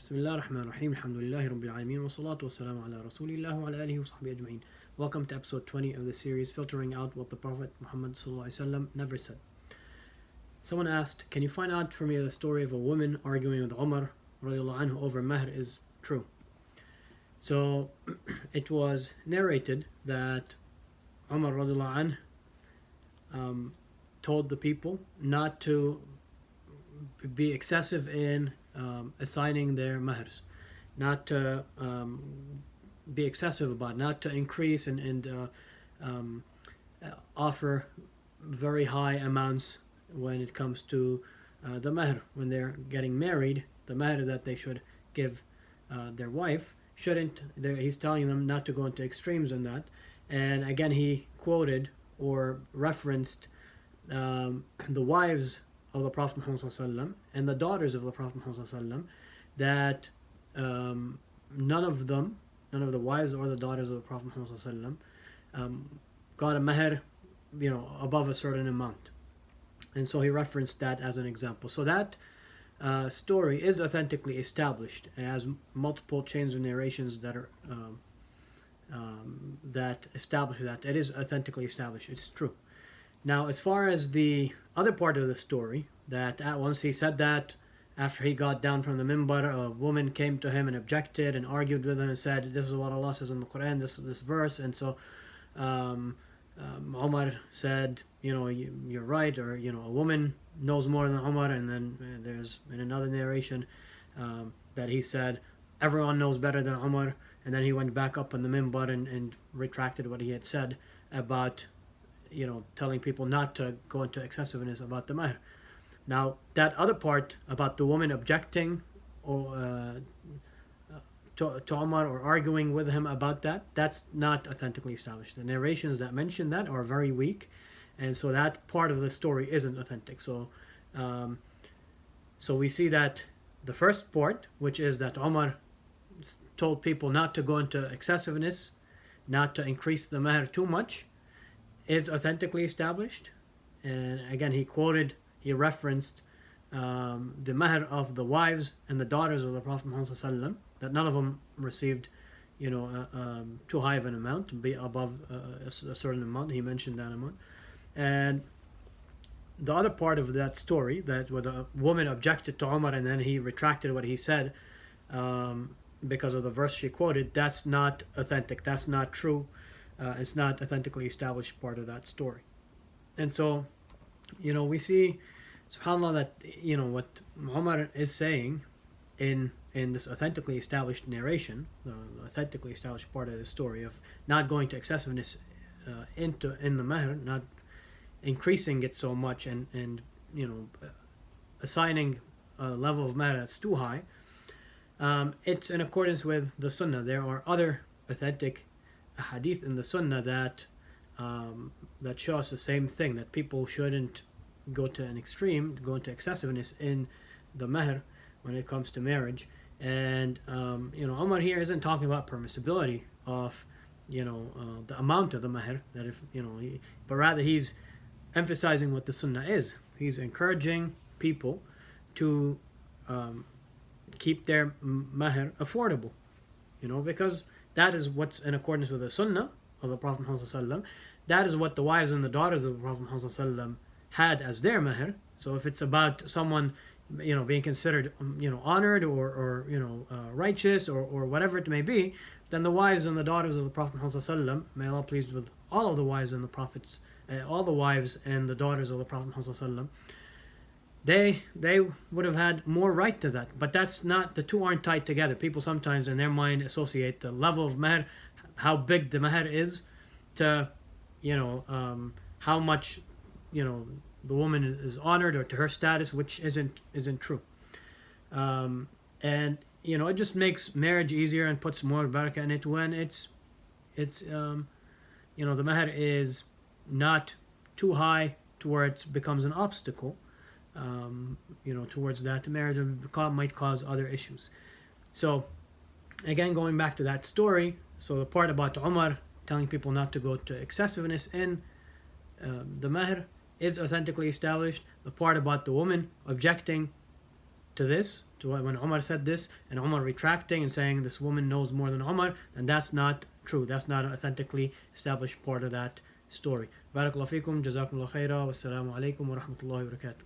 Bismillah ar-Rahman ar-Rahim, alhamdulillahi rabbil alameen, wa salatu wa salamu ala rasulillah wa ala alihi wa sahbihi ajma'in. Welcome to episode 20 of the series, Filtering Out What the Prophet Muhammad never said. Someone asked, can you find out for me the story of a woman arguing with Umar radiallahu anhu over Mahr is true? So it was narrated that Umar radiallahu anhu told the people not to be excessive in assigning their mahrs, not to be excessive about, not to increase and offer very high amounts when it comes to the mahr. When they're getting married, the mahr that they should give their wife shouldn't, he's telling them not to go into extremes in that. And again, he quoted or referenced the wives of the Prophet Muhammad and the daughters of the Prophet Muhammad, that none of the wives or the daughters of the Prophet Muhammad got a mahr, above a certain amount. And so he referenced that as an example. So that story is authentically established. It has multiple chains of narrations that are that establish that it is authentically established. It's true. Now, as far as the other part of the story, that once he said that, after he got down from the minbar, a woman came to him and objected and argued with him and said, this is what Allah says in the Quran, this verse. And so Umar said, you're right, or, a woman knows more than Umar. And then there's in another narration that he said, everyone knows better than Umar. And then he went back up on the minbar and retracted what he had said about telling people not to go into excessiveness about the mahr. Now, that other part about the woman objecting or to Umar or arguing with him about that, that's not authentically established. The narrations that mention that are very weak, and so that part of the story isn't authentic. So we see that the first part, which is that Umar told people not to go into excessiveness, not to increase the mahr too much, is authentically established. And again, he referenced the mahr of the wives and the daughters of the Prophet Muhammad, that none of them received too high of an amount, to be above a certain amount. He mentioned that amount. And the other part of that story, that where the woman objected to Umar and then he retracted what he said because of the verse she quoted, that's not authentic, that's not true. It's not authentically established part of that story. And so, we see, subhanAllah, that, what Umar is saying in this authentically established narration, the authentically established part of the story of not going to excessiveness in the mahr, not increasing it so much and assigning a level of mahr that's too high, it's in accordance with the sunnah. There are other authentic hadith in the sunnah that show us the same thing, that people shouldn't go to an extreme, go into excessiveness in the mahr when it comes to marriage. And Umar here isn't talking about permissibility of the amount of the mahr, that if but rather he's emphasizing what the sunnah is. He's encouraging people to keep their mahr affordable, because that is what's in accordance with the sunnah of the Prophet Muhammad. That is what the wives and the daughters of the Prophet Muhammad had as their mahr. So if it's about someone being considered honored or righteous or whatever it may be, then the wives and the daughters of the Prophet Muhammad, may Allah pleased with all of the wives and the prophets, all the wives and the daughters of the Prophet Muhammad, they would have had more right to that. But that's not, the two aren't tied together. People sometimes in their mind associate the level of mahr, how big the mahr is, to how much the woman is honored, or to her status, which isn't true. And it just makes marriage easier and puts more barakah in it when it's the mahr is not too high to where it becomes an obstacle towards that marriage, might cause other issues. So again, going back to that story, so the part about Umar telling people not to go to excessiveness in the mahr is authentically established. The part about the woman objecting to this, to when Umar said this, and Umar retracting and saying this woman knows more than Umar, then that's not true. That's not an authentically established part of that story. Barakallahu fikum, jazakumullah khaira, wassalamu alaikum wa rahmatullahi wa barakatuh.